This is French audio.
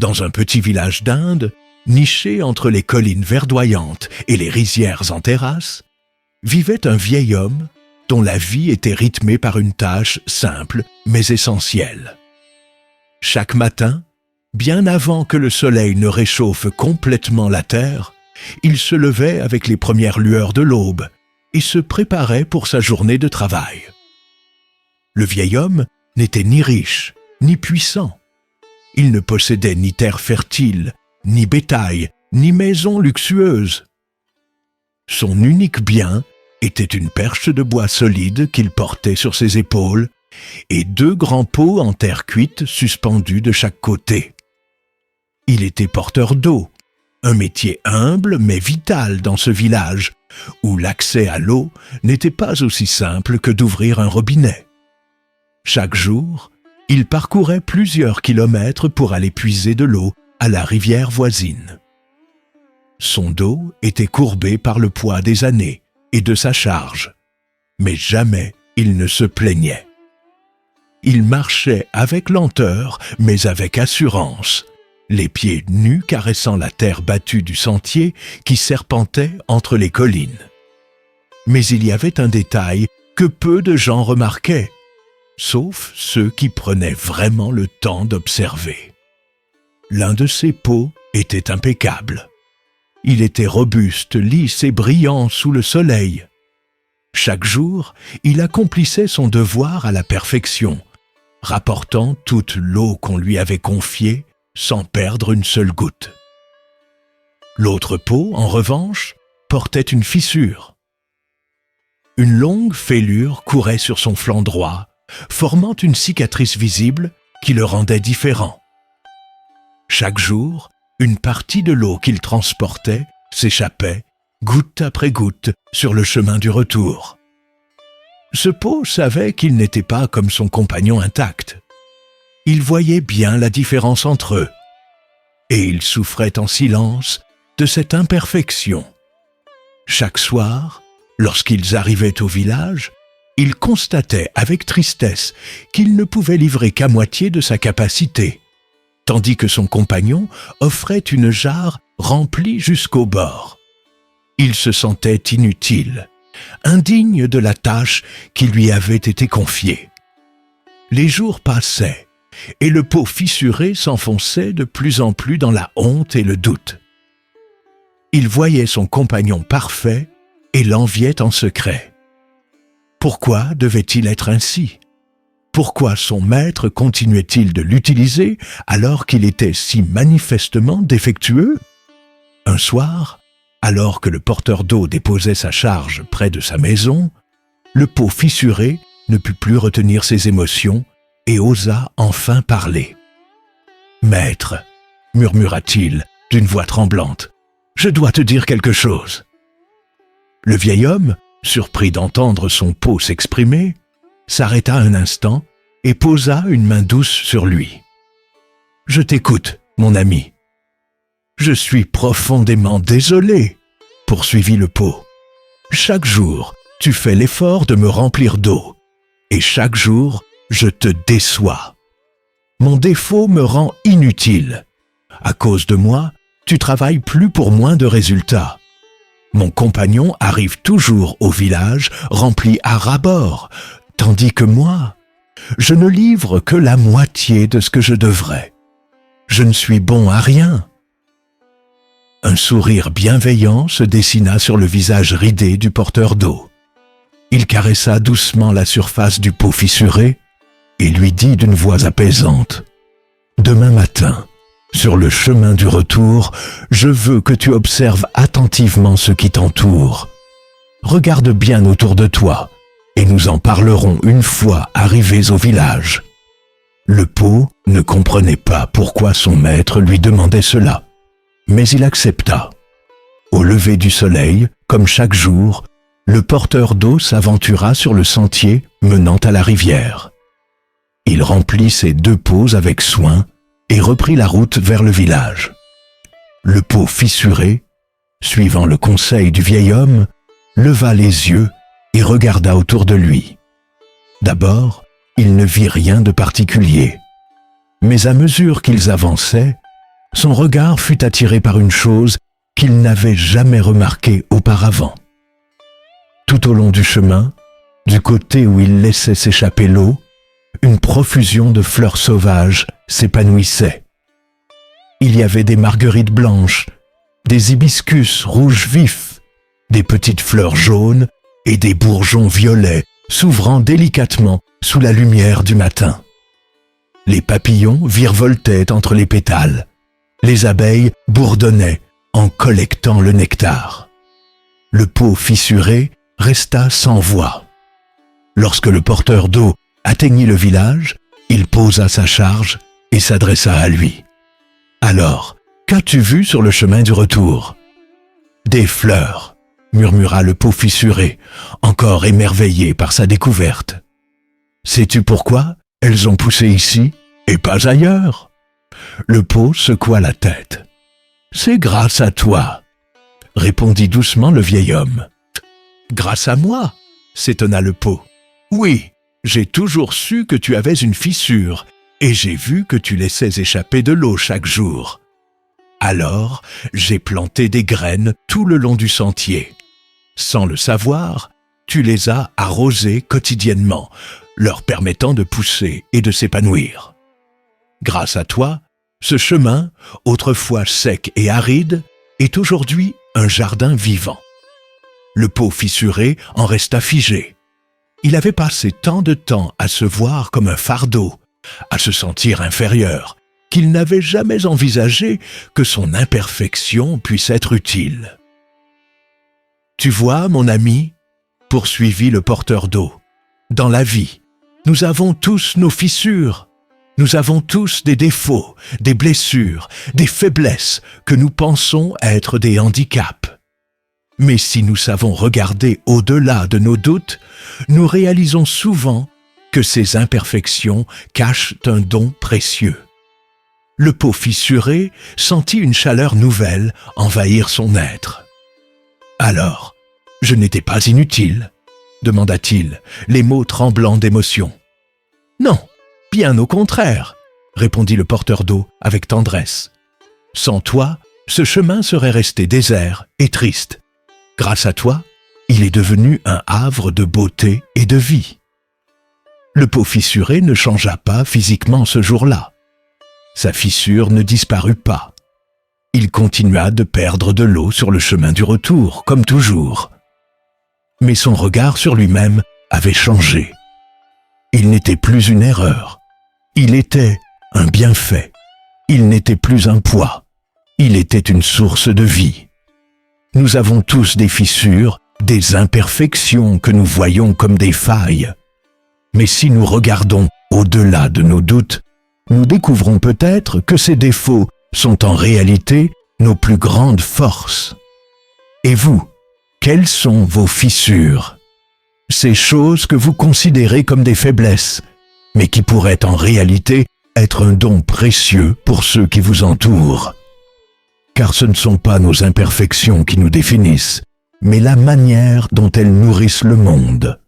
Dans un petit village d'Inde, niché entre les collines verdoyantes et les rizières en terrasse, vivait un vieil homme dont la vie était rythmée par une tâche simple mais essentielle. Chaque matin, bien avant que le soleil ne réchauffe complètement la terre, il se levait avec les premières lueurs de l'aube et se préparait pour sa journée de travail. Le vieil homme n'était ni riche, ni puissant. Il ne possédait ni terre fertile, ni bétail, ni maison luxueuse. Son unique bien était une perche de bois solide qu'il portait sur ses épaules et 2 grands pots en terre cuite suspendus de chaque côté. Il était porteur d'eau, un métier humble mais vital dans ce village où l'accès à l'eau n'était pas aussi simple que d'ouvrir un robinet. Chaque jour, il parcourait plusieurs kilomètres pour aller puiser de l'eau à la rivière voisine. Son dos était courbé par le poids des années et de sa charge, mais jamais il ne se plaignait. Il marchait avec lenteur, mais avec assurance, les pieds nus caressant la terre battue du sentier qui serpentait entre les collines. Mais il y avait un détail que peu de gens remarquaient, sauf ceux qui prenaient vraiment le temps d'observer. L'un de ses pots était impeccable. Il était robuste, lisse et brillant sous le soleil. Chaque jour, il accomplissait son devoir à la perfection, rapportant toute l'eau qu'on lui avait confiée sans perdre une seule goutte. L'autre pot, en revanche, portait une fissure. Une longue fêlure courait sur son flanc droit, formant une cicatrice visible qui le rendait différent. Chaque jour, une partie de l'eau qu'il transportait s'échappait, goutte après goutte, sur le chemin du retour. Ce pot savait qu'il n'était pas comme son compagnon intact. Il voyait bien la différence entre eux, et il souffrait en silence de cette imperfection. Chaque soir, lorsqu'ils arrivaient au village, il constatait avec tristesse qu'il ne pouvait livrer qu'à moitié de sa capacité, tandis que son compagnon offrait une jarre remplie jusqu'au bord. Il se sentait inutile, indigne de la tâche qui lui avait été confiée. Les jours passaient, et le pot fissuré s'enfonçait de plus en plus dans la honte et le doute. Il voyait son compagnon parfait et l'enviait en secret. Pourquoi devait-il être ainsi? Pourquoi son maître continuait-il de l'utiliser alors qu'il était si manifestement défectueux? Un soir, alors que le porteur d'eau déposait sa charge près de sa maison, le pot fissuré ne put plus retenir ses émotions et osa enfin parler. « Maître, murmura-t-il d'une voix tremblante, je dois te dire quelque chose. » Le vieil homme, surpris d'entendre son pot s'exprimer, s'arrêta un instant et posa une main douce sur lui. « Je t'écoute, mon ami. »« Je suis profondément désolé, » poursuivit le pot. « Chaque jour, tu fais l'effort de me remplir d'eau, et chaque jour, je te déçois. Mon défaut me rend inutile. À cause de moi, tu travailles plus pour moins de résultats. Mon compagnon arrive toujours au village rempli à ras-bord, tandis que moi, je ne livre que la moitié de ce que je devrais. Je ne suis bon à rien. » Un sourire bienveillant se dessina sur le visage ridé du porteur d'eau. Il caressa doucement la surface du pot fissuré et lui dit d'une voix apaisante : « Demain matin, sur le chemin du retour, je veux que tu observes attentivement ce qui t'entoure. Regarde bien autour de toi, et nous en parlerons une fois arrivés au village. » Le pot ne comprenait pas pourquoi son maître lui demandait cela, mais il accepta. Au lever du soleil, comme chaque jour, le porteur d'eau s'aventura sur le sentier menant à la rivière. Il remplit ses 2 pots avec soin et reprit la route vers le village. Le pot fissuré, suivant le conseil du vieil homme, leva les yeux et regarda autour de lui. D'abord, il ne vit rien de particulier. Mais à mesure qu'ils avançaient, son regard fut attiré par une chose qu'il n'avait jamais remarquée auparavant. Tout au long du chemin, du côté où il laissait s'échapper l'eau, une profusion de fleurs sauvages s'épanouissait. Il y avait des marguerites blanches, des hibiscus rouges vifs, des petites fleurs jaunes et des bourgeons violets s'ouvrant délicatement sous la lumière du matin. Les papillons virevoltaient entre les pétales. Les abeilles bourdonnaient en collectant le nectar. Le pot fissuré resta sans voix. Lorsque le porteur d'eau atteignit le village, il posa sa charge et s'adressa à lui. « Alors, qu'as-tu vu sur le chemin du retour ?»« Des fleurs, » murmura le pot fissuré, encore émerveillé par sa découverte. « Sais-tu pourquoi elles ont poussé ici et pas ailleurs ?» Le pot secoua la tête. « C'est grâce à toi, » répondit doucement le vieil homme. « Grâce à moi ?» s'étonna le pot. « Oui, j'ai toujours su que tu avais une fissure et j'ai vu que tu laissais échapper de l'eau chaque jour. Alors, j'ai planté des graines tout le long du sentier. Sans le savoir, tu les as arrosées quotidiennement, leur permettant de pousser et de s'épanouir. Grâce à toi, ce chemin, autrefois sec et aride, est aujourd'hui un jardin vivant. » Le pot fissuré en resta figé. Il avait passé tant de temps à se voir comme un fardeau, à se sentir inférieur, qu'il n'avait jamais envisagé que son imperfection puisse être utile. « Tu vois, mon ami, » poursuivit le porteur d'eau, « dans la vie, nous avons tous nos fissures. Nous avons tous des défauts, des blessures, des faiblesses que nous pensons être des handicaps. Mais si nous savons regarder au-delà de nos doutes, nous réalisons souvent que ces imperfections cachent un don précieux. » Le pot fissuré sentit une chaleur nouvelle envahir son être. « Alors, je n'étais pas inutile ?» demanda-t-il, les mots tremblants d'émotion. « Non, bien au contraire !» répondit le porteur d'eau avec tendresse. « Sans toi, ce chemin serait resté désert et triste. Grâce à toi, il est devenu un havre de beauté et de vie. » Le pot fissuré ne changea pas physiquement ce jour-là. Sa fissure ne disparut pas. Il continua de perdre de l'eau sur le chemin du retour, comme toujours. Mais son regard sur lui-même avait changé. Il n'était plus une erreur. Il était un bienfait. Il n'était plus un poids. Il était une source de vie. Nous avons tous des fissures, des imperfections que nous voyons comme des failles. Mais si nous regardons au-delà de nos doutes, nous découvrons peut-être que ces défauts sont en réalité nos plus grandes forces. Et vous, quelles sont vos fissures? Ces choses que vous considérez comme des faiblesses, mais qui pourraient en réalité être un don précieux pour ceux qui vous entourent. Car ce ne sont pas nos imperfections qui nous définissent, mais la manière dont elles nourrissent le monde.